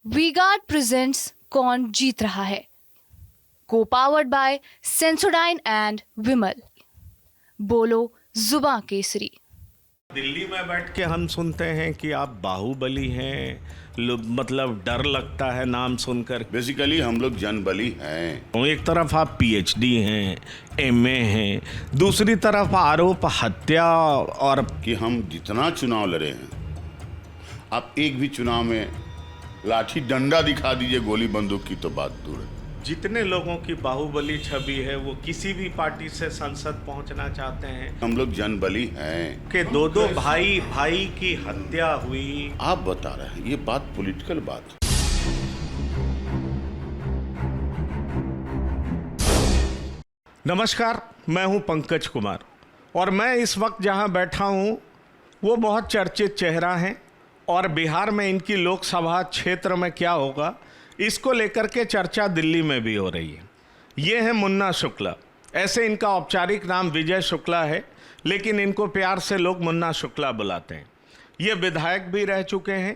V-Guard presents कौन जीत रहा है, को पावर्ड बाय सेंसोडाइन एंड विमल। बोलो जुबां केसरी। दिल्ली में बैठ के हम सुनते हैं कि आप बाहुबली हैं, मतलब डर लगता है नाम सुनकर। बेसिकली हम लोग जनबली हैं। एक तरफ आप पीएचडी हैं, एमए हैं, दूसरी तरफ आरोप हत्या और कि हम जितना चुनाव लड़े हैं, आप एक भी चुनाव में लाठी डंडा दिखा दीजिए गोली बंदूक की तो बात दूर है। जितने लोगों की बाहुबली छवि है वो किसी भी पार्टी से संसद पहुंचना चाहते हैं। हम लोग जनबली हैं कि दो भाई की हत्या हुई। आप बता रहे हैं ये बात पॉलिटिकल बात। नमस्कार, मैं हूं पंकज कुमार और मैं इस वक्त जहां बैठा हूं वो बहुत चर्चित चेहरा हैं और बिहार में इनकी लोकसभा क्षेत्र में क्या होगा इसको लेकर के चर्चा दिल्ली में भी हो रही है। ये है मुन्ना शुक्ला। ऐसे इनका औपचारिक नाम विजय शुक्ला है, लेकिन इनको प्यार से लोग मुन्ना शुक्ला बुलाते हैं। ये विधायक भी रह चुके हैं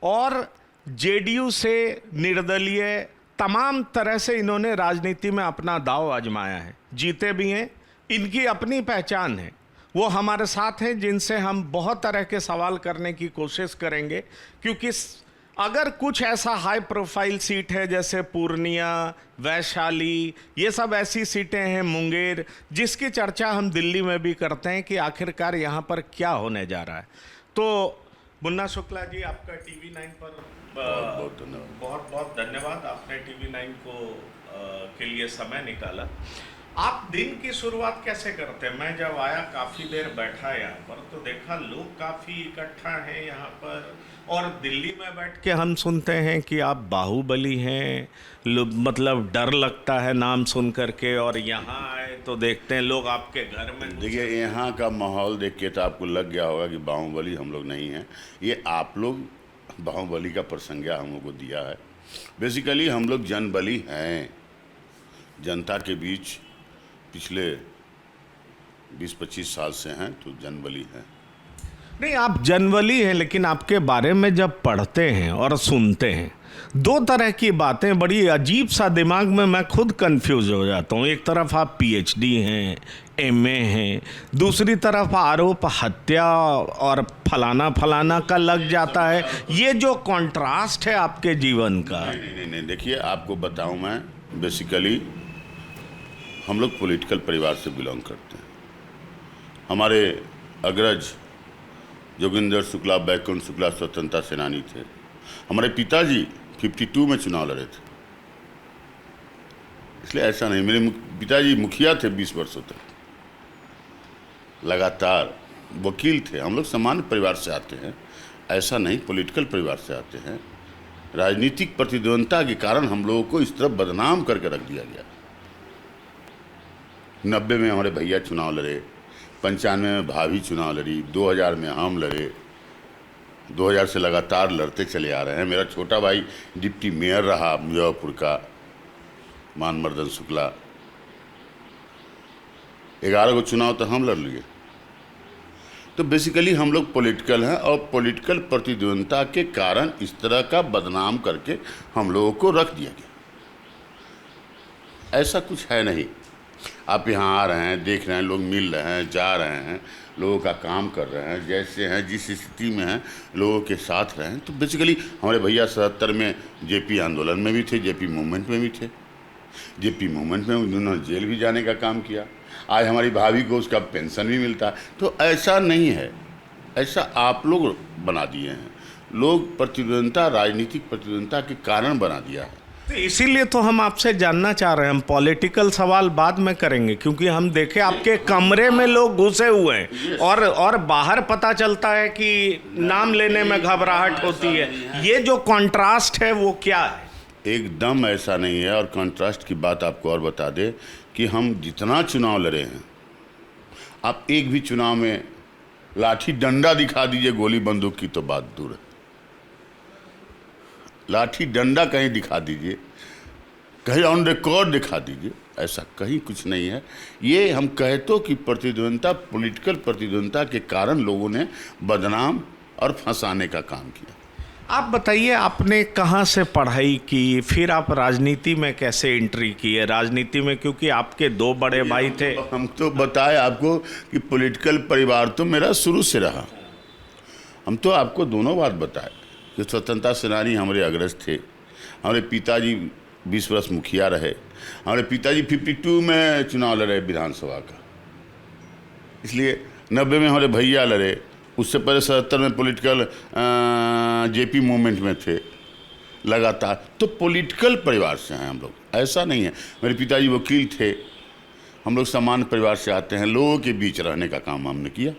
और जेडीयू से निर्दलीय तमाम तरह से इन्होंने राजनीति में अपना दांव आजमाया है, जीते भी हैं। इनकी अपनी पहचान है। वो हमारे साथ हैं जिनसे हम बहुत तरह के सवाल करने की कोशिश करेंगे, क्योंकि अगर कुछ ऐसा हाई प्रोफाइल सीट है जैसे पूर्णिया, वैशाली, ये सब ऐसी सीटें हैं, मुंगेर, जिसकी चर्चा हम दिल्ली में भी करते हैं कि आखिरकार यहाँ पर क्या होने जा रहा है। तो मुन्ना शुक्ला जी, आपका टीवी 9 पर बहुत बहुत धन्यवाद। आपने टीवी 9 के लिए समय निकाला। आप दिन की शुरुआत कैसे करते हैं? मैं जब आया काफ़ी देर बैठा यहाँ पर तो देखा लोग काफ़ी इकट्ठा हैं यहाँ पर, और दिल्ली में बैठ के हम सुनते हैं कि आप बाहुबली हैं, मतलब डर लगता है नाम सुन करके, और यहाँ आए तो देखते हैं लोग आपके घर में। देखिए, यहाँ का माहौल देख के तो आपको लग गया होगा कि बाहुबली हम लोग नहीं हैं। ये आप लोग बाहुबली का प्रसंज्ञा हम लोग को दिया है। बेसिकली हम लोग जनबली हैं, जनता के बीच पिछले 20-25 साल से हैं, तो जनबली हैं। नहीं, आप जनबली हैं, लेकिन आपके बारे में जब पढ़ते हैं और सुनते हैं दो तरह की बातें बड़ी अजीब सा दिमाग में मैं खुद कंफ्यूज हो जाता हूँ। एक तरफ आप पीएचडी हैं, एमए हैं, दूसरी तरफ आरोप हत्या और फलाना का लग जाता है। ये जो कॉन्ट्रास्ट है आपके जीवन का। नहीं, देखिए आपको बताऊं, मैं बेसिकली हम लोग पॉलिटिकल परिवार से बिलोंग करते हैं। हमारे अग्रज जोगिंदर शुक्ला, बैकुंठ शुक्ला स्वतंत्रता सेनानी थे। हमारे पिताजी 52 में चुनाव लड़े थे, इसलिए ऐसा नहीं। मेरे पिताजी मुखिया थे 20 वर्षों तक, लगातार वकील थे। हम लोग सामान्य परिवार से आते हैं, ऐसा नहीं पॉलिटिकल परिवार से आते हैं। राजनीतिक प्रतिद्वंदता के कारण हम लोगों को इस तरह बदनाम करके रख दिया गया। 90 में हमारे भैया चुनाव लड़े, 95 में भाभी चुनाव लड़ी, 2000 में हम लड़े, 2000 से लगातार लड़ते चले आ रहे हैं। मेरा छोटा भाई डिप्टी मेयर रहा मुजफ्फरपुर का, मानमर्दन शुक्ला। 11 को चुनाव तो हम लड़ लिए। तो बेसिकली हम लोग पॉलिटिकल हैं और पॉलिटिकल प्रतिद्वंदता के कारण इस तरह का बदनाम करके हम लोगों को रख दिया गया। ऐसा कुछ है नहीं। आप यहाँ आ रहे हैं, देख रहे हैं, लोग मिल रहे हैं, जा रहे हैं, लोगों का काम कर रहे हैं, जैसे हैं जिस स्थिति में हैं लोगों के साथ रहें। तो बेसिकली हमारे भैया 77 में जेपी आंदोलन में भी थे, जेपी मूवमेंट में भी थे। जेपी मूवमेंट में उन्होंने जेल भी जाने का काम किया। आज हमारी भाभी को उसका पेंशन भी मिलता है। तो ऐसा नहीं है, ऐसा आप लोग बना दिए हैं। लोग प्रतिद्वंदता, राजनीतिक प्रतिद्वंदता के कारण बना दिया है। तो इसीलिए तो हम आपसे जानना चाह रहे हैं। हम पॉलिटिकल सवाल बाद में करेंगे, क्योंकि हम देखे आपके कमरे में लोग घुसे हुए हैं और बाहर पता चलता है कि नाम लेने में घबराहट होती है। ये जो कॉन्ट्रास्ट है वो क्या है? एकदम ऐसा नहीं है। और कॉन्ट्रास्ट की बात आपको और बता दे कि हम जितना चुनाव लड़े हैं, आप एक भी चुनाव में लाठी डंडा दिखा दीजिए गोली बंदूक की तो बात दूर है। लाठी डंडा कहीं दिखा दीजिए, कहीं ऑन रिकॉर्ड दिखा दीजिए, ऐसा कहीं कुछ नहीं है। ये हम कहते कि प्रतिद्वंदता, पॉलिटिकल प्रतिद्वंदता के कारण लोगों ने बदनाम और फंसाने का काम किया। आप बताइए, आपने कहाँ से पढ़ाई की, फिर आप राजनीति में कैसे एंट्री की है? राजनीति में क्योंकि आपके दो बड़े भाई थे। हम तो बताए आपको कि पॉलिटिकल परिवार तो मेरा शुरू से रहा। हम तो आपको दोनों बात बताए कि स्वतंत्रता सेनानी हमारे अग्रज थे। हमारे पिताजी 20 वर्ष मुखिया रहे। हमारे पिताजी 52 में चुनाव लड़े विधानसभा का, इसलिए 90 में हमारे भैया लड़े। उससे पहले 77 में पॉलिटिकल जेपी मूवमेंट में थे लगातार। तो पॉलिटिकल परिवार से हैं हम लोग, ऐसा नहीं है। मेरे पिताजी वकील थे। हम लोग सामान्य परिवार से आते हैं, लोगों के बीच रहने का काम हमने किया।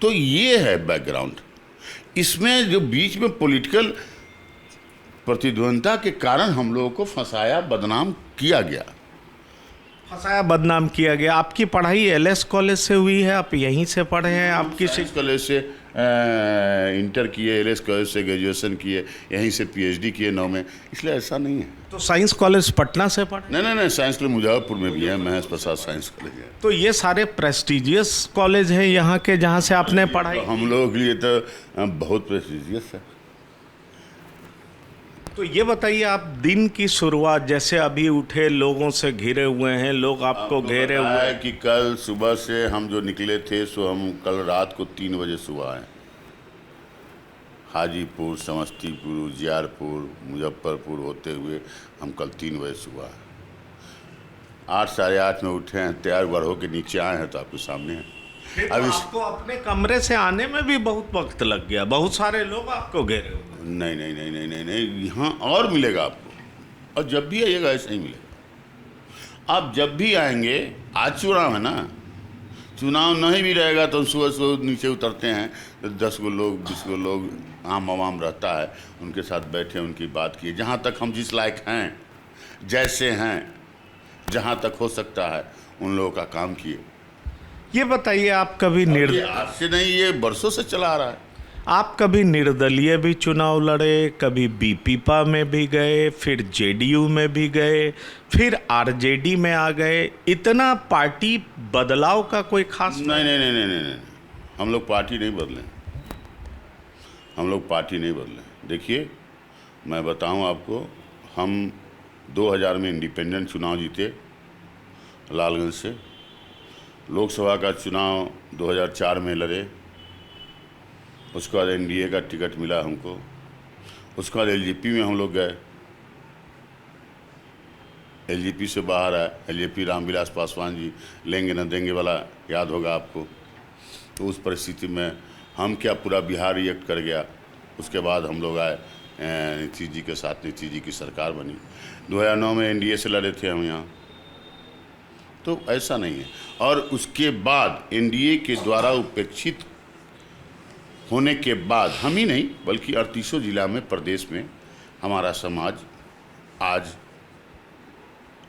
तो ये है बैकग्राउंड। इसमें जो बीच में पॉलिटिकल प्रतिद्वंद्विता के कारण हम लोगों को फंसाया, बदनाम किया गया। फंसाया, बदनाम किया गया। आपकी पढ़ाई एलएस कॉलेज से हुई है? आप यहीं से पढ़े हैं? आप किसी कॉलेज से इंटर किए, एलएस कॉलेज से ग्रेजुएशन किए, यहीं से पीएचडी किए 9 में। इसलिए ऐसा नहीं है। तो साइंस कॉलेज पटना से पढ़े? नहीं, साइंस कॉलेज मुजफ्फरपुर में भी है, महेश प्रसाद साइंस कॉलेज है। तो ये सारे प्रेस्टिजियस कॉलेज हैं यहाँ के, जहाँ से आपने पढ़ाई? हम लोगों के लिए तो बहुत प्रेस्टिजियस है। तो ये बताइए, आप दिन की शुरुआत जैसे अभी उठे, लोगों से घिरे हुए हैं, लोग आपको घेरे हुए हैं कि कल सुबह से हम जो निकले थे, सो हम कल रात को 3 बजे सुबह आए। हाजीपुर, समस्तीपुर, उजियारपुर, मुजफ्फरपुर होते हुए हम कल 3 बजे सुबह आए। 8 साढ़े 8 में उठे हैं, तैयार व्यार होकर नीचे आए हैं तो आपके सामने हैं। अब आपको अपने कमरे से आने में भी बहुत वक्त लग गया, बहुत सारे लोग आपको घेरे हुए। नहीं, यहाँ और मिलेगा आपको, और जब भी आइएगा ऐसा ही मिलेगा। आप जब भी आएंगे, आज चुनाव है ना, चुनाव नहीं भी रहेगा तो सुबह सुबह नीचे उतरते हैं तो 10 गो लोग 20 गो लोग आम आवाम रहता है, उनके साथ बैठे, उनकी बात किए। जहाँ तक हम जिस लायक हैं, जैसे हैं, जहाँ तक हो सकता है उन लोगों का काम किए। ये बताइए, आप कभी आज से नहीं, ये बरसों से चला आ रहा है। आप कभी निर्दलीय भी चुनाव लड़े, कभी बीपीपा में भी गए, फिर जेडीयू में भी गए, फिर आरजेडी में आ गए। इतना पार्टी बदलाव का कोई खास? नहीं, हम लोग पार्टी नहीं बदले। हम लोग पार्टी नहीं बदले। देखिए, मैं बताऊं आपको, हम 2000 में इंडिपेंडेंट चुनाव जीते लालगंज से। लोकसभा का चुनाव 2004 में लड़े। उसके बाद एनडीए का टिकट मिला हमको। उसके बाद एलजेपी में हम लोग गए। एलजेपी से बाहर आए। एलजेपी रामविलास पासवान जी लेंगे न देंगे वाला याद होगा आपको। तो उस परिस्थिति में हम क्या, पूरा बिहार रिएक्ट कर गया। उसके बाद हम लोग आए नीतीश जी के साथ, नीतीश जी की सरकार बनी। 2009 में एनडीए से लड़े थे हम यहाँ। तो ऐसा नहीं है। और उसके बाद एनडीए के द्वारा उपेक्षित होने के बाद हम ही नहीं, बल्कि 38 जिला में, प्रदेश में हमारा समाज आज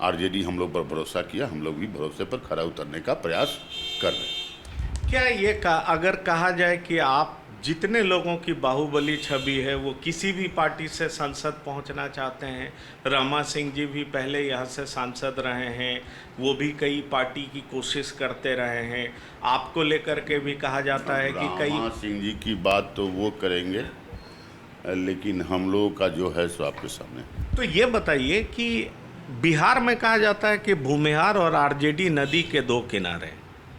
आरजेडी हम लोग पर भरोसा किया। हम लोग भी भरोसे पर खरा उतरने का प्रयास कर रहे हैं। क्या ये अगर कहा जाए कि आप जितने लोगों की बाहुबली छवि है, वो किसी भी पार्टी से संसद पहुंचना चाहते हैं? रमा सिंह जी भी पहले यहाँ से सांसद रहे हैं, वो भी कई पार्टी की कोशिश करते रहे हैं। आपको लेकर के भी कहा जाता है कि कई। रमा सिंह जी की बात तो वो करेंगे, लेकिन हम लोगों का जो है सो आपके सामने। तो ये बताइए कि बिहार में कहा जाता है कि भूमिहार और आरजेडी नदी के दो किनारे।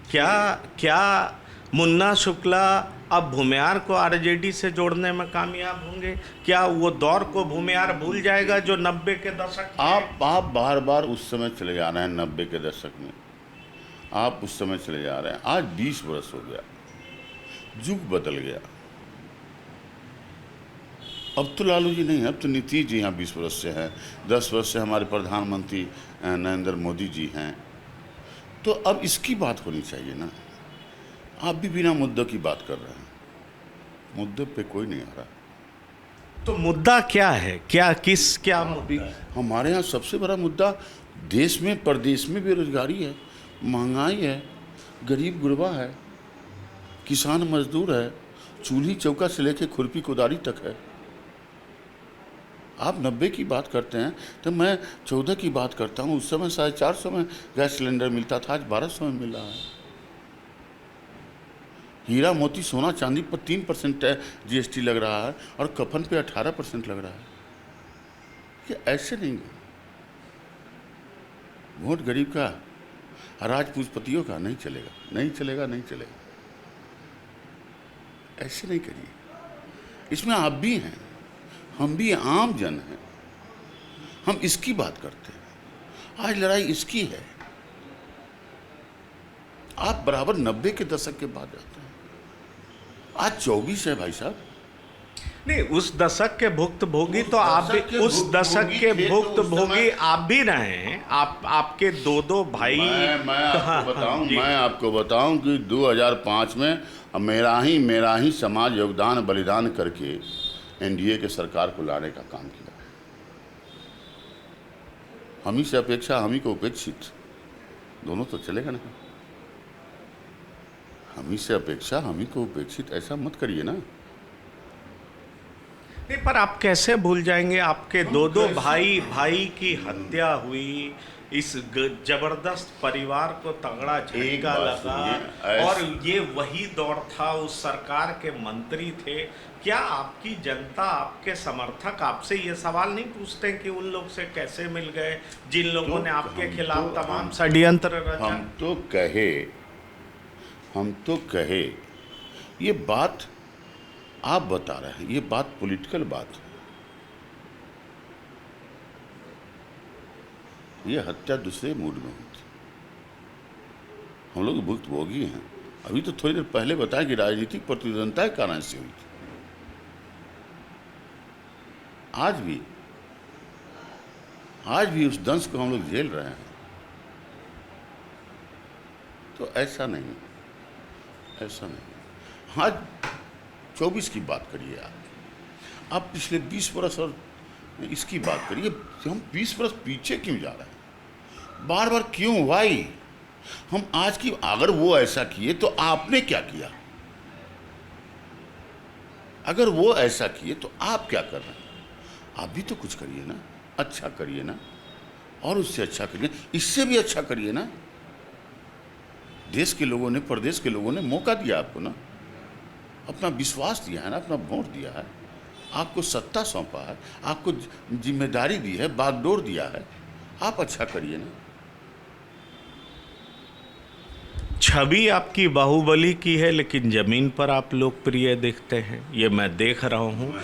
क्या मुन्ना शुक्ला अब भूमिहार को आरजेडी से जोड़ने में कामयाब होंगे? क्या वो दौर को भूमिहार भूल जाएगा जो 90 के दशक? आप बार बार उस समय चले जा रहे हैं। 90 के दशक में आप उस समय चले जा रहे हैं। आज 20 वर्ष हो गया, युग बदल गया। अब तो लालू जी नहीं है, अब तो नीतीश जी यहाँ 20 वर्ष से हैं। 10 वर्ष से हमारे प्रधानमंत्री नरेंद्र मोदी जी हैं। तो अब इसकी बात होनी चाहिए ना। आप भी बिना मुद्दों की बात कर रहे हैं। मुद्दे पे कोई नहीं आ रहा। तो मुद्दा क्या है? क्या मुद्दा? हमारे यहाँ सबसे बड़ा मुद्दा देश में, प्रदेश में बेरोजगारी है, महंगाई है, गरीब गुरबा है, किसान मजदूर है, चूल्ही चौका से लेके खुरपी कुदारी तक है। आप 90 की बात करते हैं तो मैं 14 की बात करता हूँ। उस समय 450 में गैस सिलेंडर मिलता था, आज 1200 में मिल रहा है। हीरा मोती सोना चांदी पर 3% जीएसटी लग रहा है और कफन पे 18% लग रहा है। ये ऐसे नहीं है। वोट गरीब का, राजपूतपतियों का नहीं चलेगा, नहीं चलेगा, नहीं चलेगा। ऐसे नहीं करिए। इसमें आप भी हैं, हम भी आम जन हैं, हम इसकी बात करते हैं। आज लड़ाई इसकी है। आप बराबर 90 के दशक के बाद जाते हैं, आज 24 है भाई साहब। नहीं, उस दशक के भुक्तभोगी तो आप भी, उस दशक भुक्तभोगी के थे तो उस भुक्तभोगी समय- आप भी रहे हैं। आपके दो भाई। मैं आपको बताऊं कि 2005 में मेरा ही समाज योगदान बलिदान करके एनडीए के सरकार को लाने का काम किया। हम ही से अपेक्षा, हम ही को उपेक्षित, दोनों तो चलेगा नहीं। हम ही से अपेक्षा, हम ही को उपेक्षित, ऐसा मत करिए ना। नहीं, पर आप कैसे भूल जाएंगे, आपके दो भाई की हत्या हुई, इस जबरदस्त परिवार को तगड़ा झटका बात लगा, सुनिए, और ये वही दौर था, उस सरकार के मंत्री थे। क्या आपकी जनता, आपके समर्थक आपसे ये सवाल नहीं पूछते कि उन लोग से कैसे मिल गए जिन लोगों ने आपके खिलाफ तमाम षड्यंत्र रचा? हम तो कहे ये बात आप बता रहे हैं, ये बात पॉलिटिकल बात है। ये हत्या दूसरे मूड में हुई थी। हम लोग भुक्तभोगी हैं। अभी तो थोड़ी देर पहले बताया कि राजनीतिक प्रतिद्वंदता के कारण से हुई थी। आज भी उस दंश को हम लोग झेल रहे हैं। तो ऐसा नहीं। आज 24 की बात करिए आप पिछले 20 वर्ष और इसकी बात करिए। हम 20 वर्ष पीछे क्यों जा रहे हैं, बार बार क्यों? वाई हम आज की, अगर वो ऐसा किए तो आपने क्या किया? अगर वो ऐसा किए तो आप क्या कर रहे हैं? आप भी तो कुछ करिए ना, अच्छा करिए ना, और उससे अच्छा करिए, इससे भी अच्छा करिए ना। देश के लोगों ने, प्रदेश के लोगों ने मौका दिया आपको ना, अपना विश्वास दिया है ना, अपना वोट दिया है, आपको सत्ता सौंपा है, आपको जिम्मेदारी दी है, बागडोर दिया है। आप अच्छा करिए ना। छवि आपकी बाहुबली की है, लेकिन जमीन पर आप लोकप्रिय दिखते हैं, ये मैं देख रहा हूँ।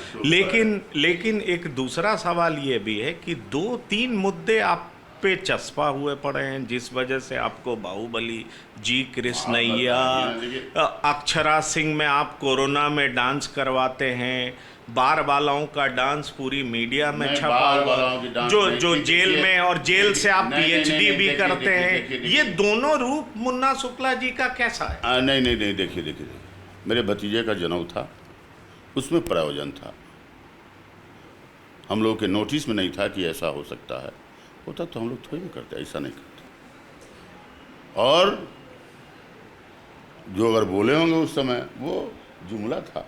लेकिन एक दूसरा सवाल ये भी है कि 2-3 मुद्दे आप पे चस्पा हुए पड़े हैं, जिस वजह से आपको बाहुबली, जी कृष्णैया, अक्षरा सिंह में आप कोरोना में डांस करवाते हैं, बार बालाओं का डांस पूरी मीडिया में छपा हुआ, जो जेल में, और जेल से आप पीएचडी भी करते हैं। ये दोनों रूप मुन्ना शुक्ला जी का कैसा है? नहीं, देखिए, मेरे भतीजे का जनेऊ था, उसमें प्रायोजन था। हम लोग के नोटिस में नहीं था कि ऐसा हो सकता है। होता तो हम लोग थोड़ी ना करते, ऐसा नहीं करते। और जो अगर बोले होंगे उस समय, वो जुमला था,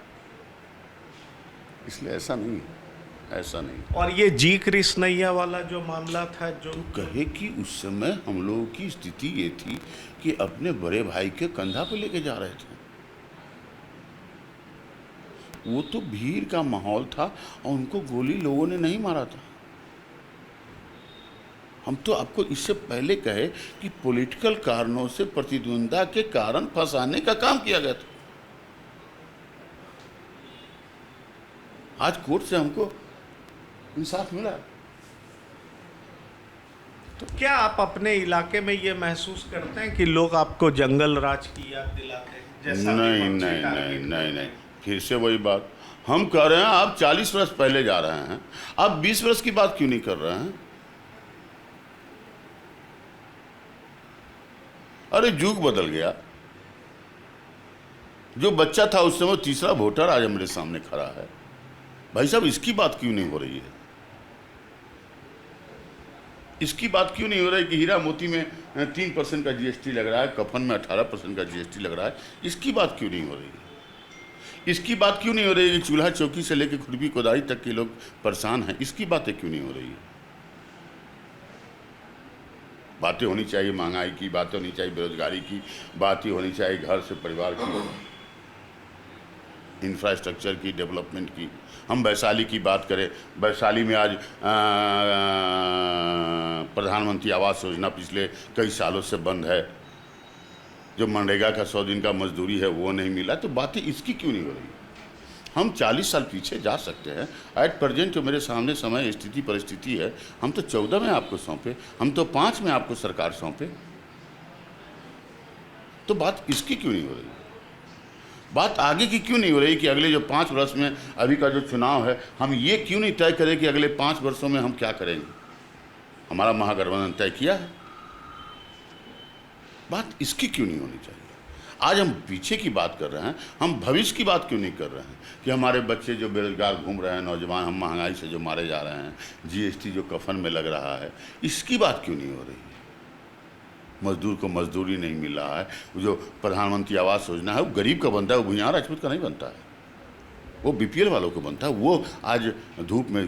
इसलिए ऐसा नहीं। और ये जी कृष्णैया वाला जो मामला था, जो तो कहे कि उस समय हम लोगों की स्थिति ये थी कि अपने बड़े भाई के कंधा पे लेके जा रहे थे। वो तो भीड़ का माहौल था और उनको गोली लोगों ने नहीं मारा था। हम तो आपको इससे पहले कहे कि पॉलिटिकल कारणों से, प्रतिद्वंद्विता के कारण फंसाने का काम किया गया था। आज कोर्ट से हमको इंसाफ मिला। तो क्या आप अपने इलाके में ये महसूस करते हैं कि लोग आपको जंगल राज की याद दिलाते हैं? जैसा नहीं, फिर से वही बात हम कह रहे हैं। आप 40 वर्ष पहले जा रहे हैं, आप 20 वर्ष की बात क्यों नहीं कर रहे हैं? अरे युग बदल गया। जो बच्चा था उस समय, तीसरा वोटर आज मेरे सामने खड़ा है। भाई साहब, इसकी बात क्यों नहीं हो रही है? इसकी बात क्यों नहीं हो रही कि हीरा मोती में 3% का जीएसटी लग रहा है, कफन में 18% का जीएसटी लग रहा है? इसकी बात क्यों नहीं हो रही है? इसकी बात क्यों नहीं हो रही है कि चूल्हा चौकी से लेकर खुरपी कोदारी तक के लोग परेशान हैं? इसकी बातें क्यों नहीं हो रही है? बातें होनी चाहिए महंगाई की, बातें होनी चाहिए बेरोजगारी की, बातें होनी चाहिए घर से परिवार की। इंफ्रास्ट्रक्चर की, डेवलपमेंट की। हम वैशाली की बात करें, वैशाली में आज प्रधानमंत्री आवास योजना पिछले कई सालों से बंद है। जो मनरेगा का 100 दिन का मजदूरी है वो नहीं मिला। तो बातें इसकी क्यों नहीं हो रही? हम 40 साल पीछे जा सकते हैं। एट प्रेजेंट जो मेरे सामने समय स्थिति परिस्थिति है, हम तो 14 में आपको सौंपे, हम तो 5 में आपको सरकार सौंपे। तो बात इसकी क्यों नहीं हो रही? बात आगे की क्यों नहीं हो रही कि अगले जो 5 वर्ष में अभी का जो चुनाव है, हम ये क्यों नहीं तय करें कि अगले 5 वर्षों में हम क्या करेंगे? हमारा महागठबंधन तय किया है। बात इसकी क्यों नहीं होनी चाहिए? आज हम पीछे की बात कर रहे हैं, हम भविष्य की बात क्यों नहीं कर रहे हैं कि हमारे बच्चे जो बेरोजगार घूम रहे हैं, नौजवान हम महंगाई से जो मारे जा रहे हैं, जीएसटी जो कफन में लग रहा है, इसकी बात क्यों नहीं हो रही है? मजदूर को मजदूरी नहीं मिल रहा है। जो प्रधानमंत्री आवास योजना है वो गरीब का बनता है, वो भुइयां राजपूत का नहीं बनता है, वो बीपीएल वालों को बनता है। वो आज धूप में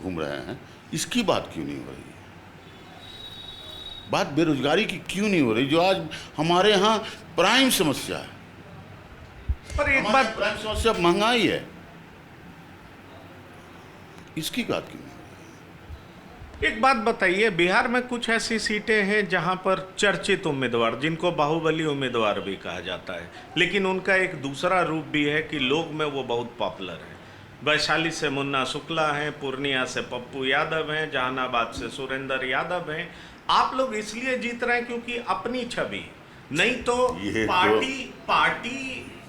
घूम रहे हैं, इसकी बात क्यों नहीं हो रही है? बात बेरोजगारी की क्यों नहीं हो रही, जो आज हमारे यहाँ प्राइम समस्या है? पर एक बात, प्राइम समस्या महंगाई है, इसकी बात क्यों नहीं? एक बात बताइए, बिहार में कुछ ऐसी सीटें हैं जहां पर चर्चित उम्मीदवार, जिनको बाहुबली उम्मीदवार भी कहा जाता है, लेकिन उनका एक दूसरा रूप भी है कि लोग में वो बहुत पॉपुलर है। वैशाली से मुन्ना शुक्ला हैं, पूर्णिया से पप्पू यादव हैं, जहानाबाद से सुरेंद्र यादव हैं। आप लोग इसलिए जीत रहे हैं क्योंकि अपनी छवि, नहीं तो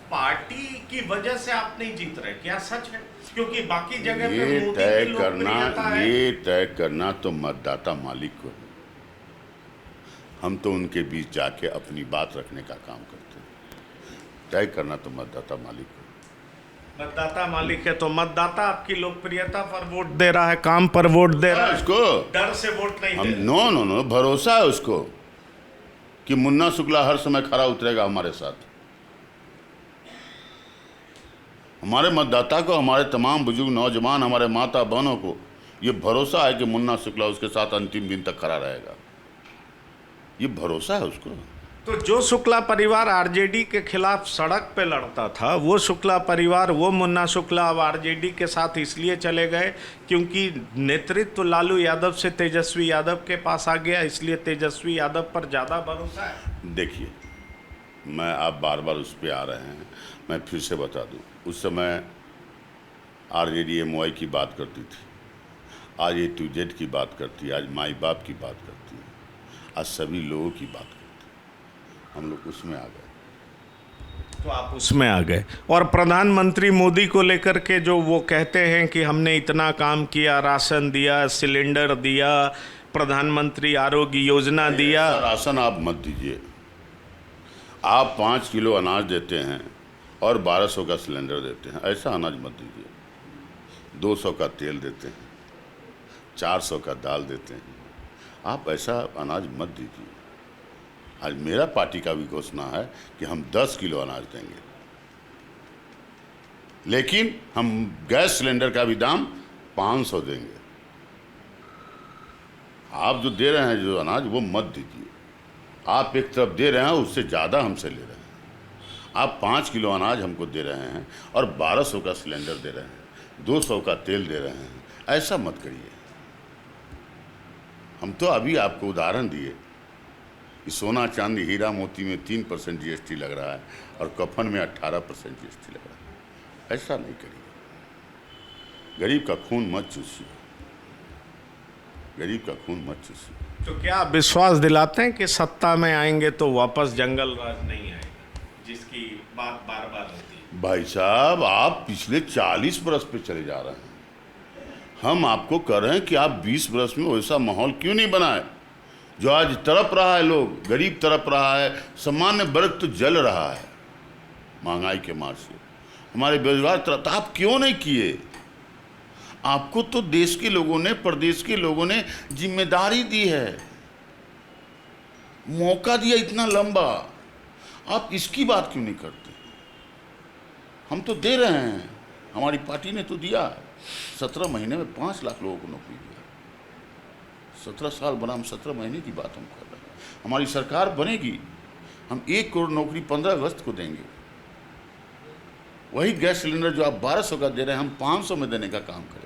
पार्टी की वजह से आप नहीं जीत रहे। क्या सच है? क्योंकि बाकी जगह पे मोदी की लोकप्रियता है। ये तय करना तो मतदाता मालिक को है। हम तो उनके बीच जाके अपनी बात रखने का काम करते हैं। तय करना तो मतदाता मालिक को। मतदाता मालिक है तो मतदाता आपकी लोकप्रियता पर वोट दे रहा है, काम पर वोट दे रहा है, उसको डर से वोट नहीं हम दे रहा। नो भरोसा है उसको कि मुन्ना शुक्ला हर समय खड़ा उतरेगा हमारे साथ। हमारे मतदाता को, हमारे तमाम बुजुर्ग नौजवान, हमारे माता बहनों को ये भरोसा है कि मुन्ना शुक्ला उसके साथ अंतिम दिन तक खड़ा रहेगा। ये भरोसा है उसको। तो जो शुक्ला परिवार आरजेडी के खिलाफ सड़क पे लड़ता था, वो शुक्ला परिवार, वो मुन्ना शुक्ला अब आरजेडी के साथ इसलिए चले गए क्योंकि नेतृत्व लालू यादव से तेजस्वी यादव के पास आ गया, इसलिए तेजस्वी यादव पर ज़्यादा भरोसा है। देखिए, मैं आप बार बार उस पर आ रहे हैं, मैं फिर से बता दूं, उस समय आरजेडी एमवाई की बात करती थी, आज A to Z की बात करती है, आज माई बाप की बात करती है, आज सभी लोगों की बात करती है। हम लोग उसमें आ गए। तो आप उसमें आ गए। और प्रधानमंत्री मोदी को लेकर के जो वो कहते हैं कि हमने इतना काम किया, राशन दिया, सिलेंडर दिया, प्रधानमंत्री आरोग्य योजना दिया। राशन आप मत दीजिए। आप 5 किलो अनाज देते हैं और 1200 का सिलेंडर देते हैं, ऐसा अनाज मत दीजिए। 200 का तेल देते हैं, 400 का दाल देते हैं, आप ऐसा अनाज मत दीजिए। आज मेरा पार्टी का भी घोषणा है कि हम 10 किलो अनाज देंगे, लेकिन हम गैस सिलेंडर का भी दाम 500 देंगे। आप जो दे रहे हैं जो अनाज, वो मत दीजिए। आप एक तरफ दे रहे हैं, उससे ज़्यादा हमसे ले रहे हैं। आप 5 किलो अनाज हमको दे रहे हैं और 1200 का सिलेंडर दे रहे हैं, 200 का तेल दे रहे हैं, ऐसा मत करिए। हम तो अभी आपको उदाहरण दिए कि सोना चांदी हीरा मोती में 3% GST लग रहा है और कफन में 18% GST लग रहा है। ऐसा नहीं करिए। गरीब का खून मत चूसिए, गरीब का खून मत चूसिए। तो क्या आप विश्वास दिलाते हैं कि सत्ता में आएंगे तो वापस जंगल राज नहीं आएगा, जिसकी बात बार बार होती है? भाई साहब, आप पिछले 40 बरस पे चले जा रहे हैं। हम आपको कह रहे हैं कि आप 20 बरस में वैसा माहौल क्यों नहीं बनाए जो आज तड़प रहा है, लोग गरीब तड़प रहा है, सामान्य वर्ग तो जल रहा है महंगाई के मार से, हमारे बेरोजगार तड़प। तो आप क्यों नहीं किए? आपको तो देश के लोगों ने, प्रदेश के लोगों ने जिम्मेदारी दी है, मौका दिया इतना लंबा, आप इसकी बात क्यों नहीं करते? हम तो दे रहे हैं, हमारी पार्टी ने तो दिया। 17 महीने में 5 लाख लोगों को नौकरी दिया। 17 साल बना, हम 17 महीने की बात हम कर रहे हैं। हमारी सरकार बनेगी, हम 1 करोड़ नौकरी 15 अगस्त को देंगे। वही गैस सिलेंडर जो आप 1200 का दे रहे हैं, हम 500 में देने का काम करेंगे।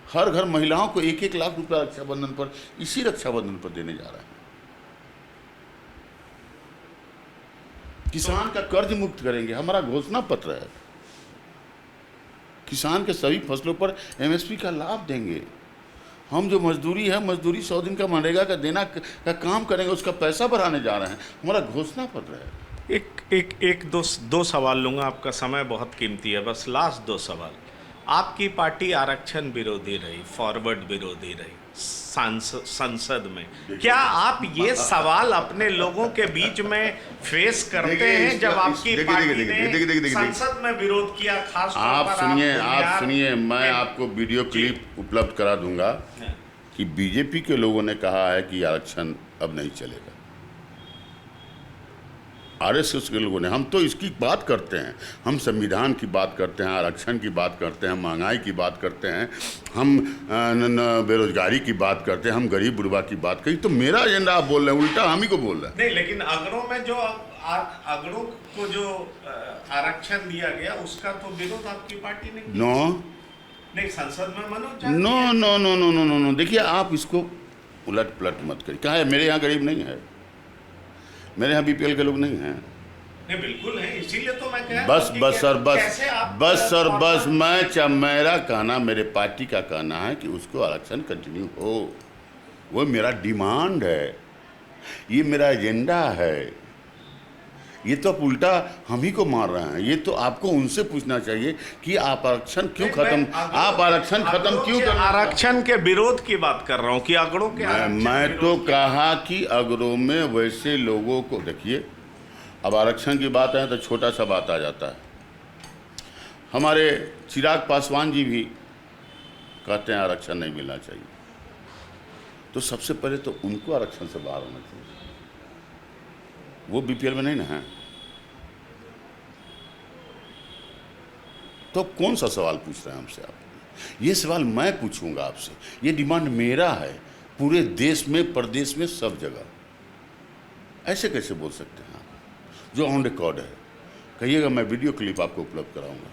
हर घर महिलाओं को 1-1 लाख रुपया रक्षाबंधन पर, इसी रक्षाबंधन पर देने जा रहे हैं। किसान का कर्ज मुक्त करेंगे, हमारा घोषणा पत्र है। किसान के सभी फसलों पर एमएसपी का लाभ देंगे। हम जो मजदूरी है, मजदूरी 100 दिन का मनरेगा का देना का काम करेंगे, उसका पैसा बढ़ाने जा रहे हैं, हमारा घोषणा पत्र है। दो सवाल लूंगा, आपका समय बहुत कीमती है, बस लास्ट 2 सवाल। आपकी पार्टी आरक्षण विरोधी रही, फॉरवर्ड विरोधी रही संसद में, क्या आप ये सवाल अपने लोगों के बीच में फेस करते हैं जब आपकी पार्टी ने संसद में विरोध किया? खास तौर पर आप सुनिए, मैं आपको वीडियो क्लिप उपलब्ध करा दूंगा कि बीजेपी के लोगों ने कहा है कि आरक्षण अब नहीं चलेगा। आरएसएस के लोगों ने, हम तो इसकी बात करते हैं, हम संविधान की बात करते हैं, आरक्षण की बात करते हैं, महंगाई की बात करते हैं, हम बेरोजगारी की बात करते हैं, हम गरीब बुढ़वा की बात करी। तो मेरा एजेंडा आप बोल रहे हैं, उल्टा हम ही को बोल रहे हैं। नहीं, लेकिन अगड़ों में जो अगड़ों को जो आरक्षण दिया गया उसका तो विरोध आपकी पार्टी ने किया। नहीं, संसद में Manoj no no no no no no no देखिए, आप इसको उलट पलट मत करिए। क्या है, मेरे यहाँ गरीब नहीं है, मेरे यहाँ बीपीएल के लोग नहीं हैं। नहीं, बिल्कुल है, इसीलिए तो मैं कह रहा बस हूं कि बस सर बस मेरा कहना, मेरे पार्टी का कहना है कि उसको आरक्षण कंटिन्यू हो। वो मेरा डिमांड है, ये मेरा एजेंडा है। ये तो आप उल्टा हम ही को मार रहे हैं। ये तो आपको उनसे पूछना चाहिए कि आप आरक्षण क्यों खत्म, आप आरक्षण खत्म क्यों कर? आरक्षण के विरोध की बात कर रहा हूँ कि अगड़ों के मैं तो कहा कि अगड़ों में वैसे लोगों को देखिए, अब आरक्षण की बात है तो छोटा सा बात आ जाता है। हमारे चिराग पासवान जी भी कहते हैं आरक्षण नहीं मिलना चाहिए, तो सबसे पहले तो उनको आरक्षण से बाहर होना चाहिए। वो बीपीएल में नहीं ना है, तो कौन सा सवाल पूछ रहे हैं हमसे आप? ये सवाल मैं पूछूंगा आपसे, ये डिमांड मेरा है पूरे देश में, प्रदेश में, सब जगह। ऐसे कैसे बोल सकते हैं आप? जो ऑन रिकॉर्ड है, कहिएगा, मैं वीडियो क्लिप आपको उपलब्ध कराऊंगा।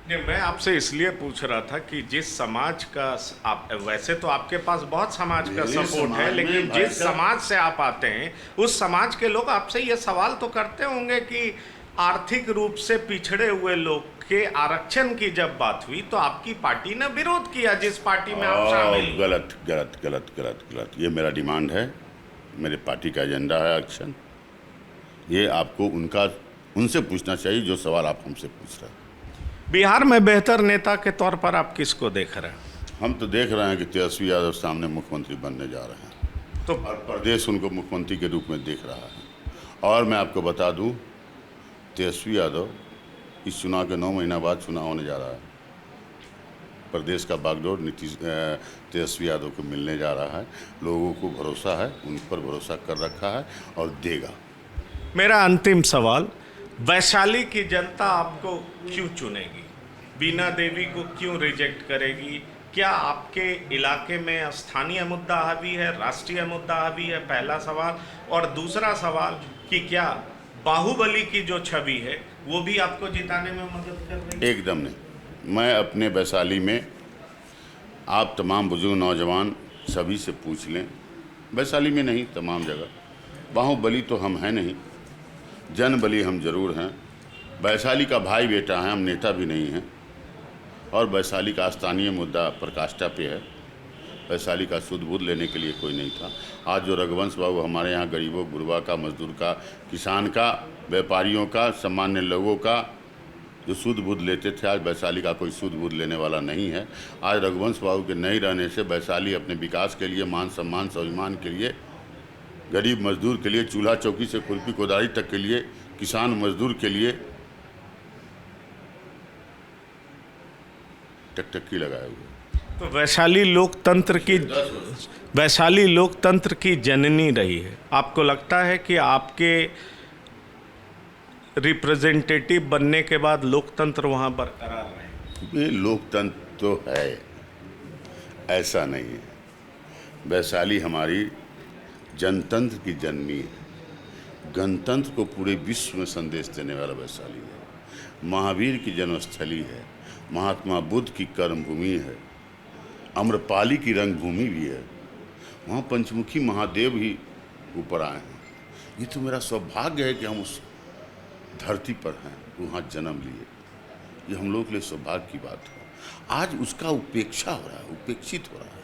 नहीं, मैं आपसे इसलिए पूछ रहा था कि जिस समाज का आप, वैसे तो आपके पास बहुत समाज का सपोर्ट है, लेकिन जिस समाज से आप आते हैं उस समाज के लोग आपसे ये सवाल तो करते होंगे कि आर्थिक रूप से पिछड़े हुए लोग के आरक्षण की जब बात हुई तो आपकी पार्टी ने विरोध किया, जिस पार्टी में आप शामिल। गलत गलत गलत गलत गलत, ये मेरा डिमांड है, मेरे पार्टी का एजेंडा है आरक्षण। ये आपको उनसे पूछना चाहिए जो सवाल आप हमसे पूछ रहे हैं। बिहार में बेहतर नेता के तौर पर आप किसको देख रहे हैं? हम तो देख रहे हैं कि तेजस्वी यादव सामने मुख्यमंत्री बनने जा रहे हैं, तो हर प्रदेश उनको मुख्यमंत्री के रूप में देख रहा है। और मैं आपको बता दूं, तेजस्वी यादव इस चुनाव के 9 महीना बाद चुनाव होने जा रहा है। प्रदेश का बागडोर तेजस्वी यादव को मिलने जा रहा है। लोगों को भरोसा है, उन पर भरोसा कर रखा है और देगा। मेरा अंतिम सवाल, वैशाली की जनता आपको क्यों चुनेगी? बीना देवी को क्यों रिजेक्ट करेगी? क्या आपके इलाके में स्थानीय मुद्दा हावी है, राष्ट्रीय मुद्दा हावी है? पहला सवाल। और दूसरा सवाल कि क्या बाहुबली की जो छवि है वो भी आपको जिताने में मदद कर रही है? एकदम नहीं। मैं अपने वैशाली में, आप तमाम बुजुर्ग नौजवान सभी से पूछ लें, वैशाली में नहीं तमाम जगह, बाहुबली तो हम हैं नहीं, जनबली हम जरूर हैं। वैशाली का भाई बेटा है, हम नेता भी नहीं हैं। और वैशाली का स्थानीय मुद्दा प्रकाष्ठा पे है। वैशाली का शुद्ध बुद्ध लेने के लिए कोई नहीं था। आज जो रघुवंश बाबू हमारे यहाँ गरीबों, गुरबा का, मजदूर का, किसान का, व्यापारियों का, सामान्य लोगों का जो शुद्ध बुद्ध लेते थे, आज वैशाली का कोई शुद्ध बुद्ध लेने वाला नहीं है। आज रघुवंश बाबू के नहीं रहने से वैशाली अपने विकास के लिए, मान सम्मान स्वाभिमान के लिए, गरीब मजदूर के लिए, चूल्हा चौकी से खुरपी कोदारी तक के लिए, किसान मजदूर के लिए टकटकी लगाए हुए। तो वैशाली लोकतंत्र की जननी रही है। आपको लगता है कि आपके रिप्रेजेंटेटिव बनने के बाद लोकतंत्र वहाँ बरकरार रहे? ये लोकतंत्र तो है, ऐसा नहीं है। वैशाली हमारी जनतंत्र की जननी है। गणतंत्र को पूरे विश्व में संदेश देने वाला वैशाली है। महावीर की जन्मस्थली है, महात्मा बुद्ध की कर्मभूमि है, अम्रपाली की रंगभूमि भी है। वहाँ पंचमुखी महादेव भी ऊपर आए हैं। ये तो मेरा सौभाग्य है कि हम उस धरती पर हैं, वहाँ जन्म लिए। ये हम लोग के लिए सौभाग्य की बात है। आज उसका उपेक्षा हो रहा है, उपेक्षित हो रहा है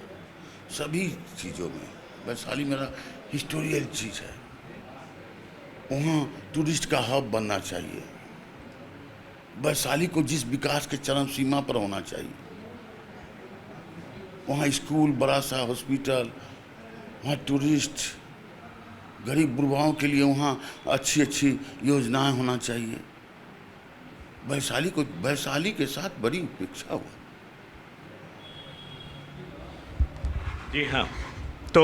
सभी चीज़ों में। वैशाली मेरा हिस्टोरियल चीज़ है। वहाँ टूरिस्ट का हब बनना चाहिए। वैशाली को जिस विकास के चरम सीमा पर होना चाहिए, वहाँ स्कूल, बड़ा सा हॉस्पिटल, वहाँ टूरिस्ट, गरीब बुढ़ाओं के लिए वहाँ अच्छी अच्छी योजनाएं होना चाहिए। वैशाली के साथ बड़ी उपेक्षा हुआ। जी हाँ, तो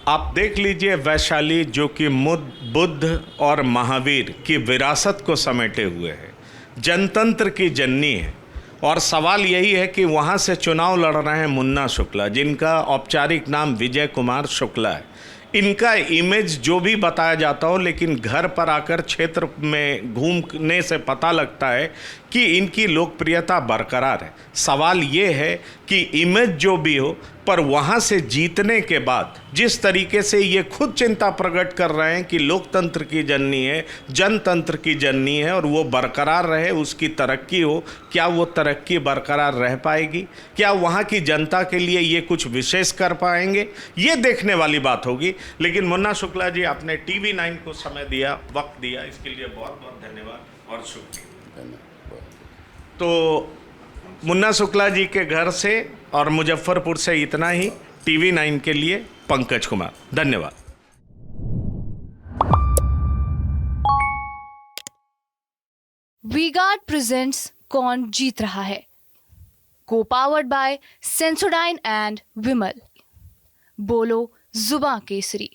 आप देख लीजिए वैशाली जो कि बुद्ध और महावीर की विरासत को समेटे हुए है, जनतंत्र की जननी है। और सवाल यही है कि वहाँ से चुनाव लड़ रहे हैं मुन्ना शुक्ला, जिनका औपचारिक नाम विजय कुमार शुक्ला है। इनका इमेज जो भी बताया जाता हो, लेकिन घर पर आकर क्षेत्र में घूमने से पता लगता है कि इनकी लोकप्रियता बरकरार है। सवाल ये है कि इमेज जो भी हो, पर वहाँ से जीतने के बाद जिस तरीके से ये खुद चिंता प्रकट कर रहे हैं कि लोकतंत्र की जननी है, जनतंत्र की जननी है और वो बरकरार रहे, उसकी तरक्की हो, क्या वो तरक्की बरकरार रह पाएगी? क्या वहाँ की जनता के लिए ये कुछ विशेष कर पाएंगे? ये देखने वाली बात होगी। लेकिन मुन्ना शुक्ला जी, आपने TV9 को समय दिया, वक्त दिया, इसके लिए बहुत बहुत धन्यवाद और शुक्रिया। तो मुन्ना शुक्ला जी के घर से और मुजफ्फरपुर से इतना ही। TV9 के लिए पंकज कुमार, धन्यवाद। वीगार्ड प्रेजेंट्स कौन जीत रहा है, को पावर्ड बाय सेंसोडाइन एंड विमल। बोलो जुबां केसरी।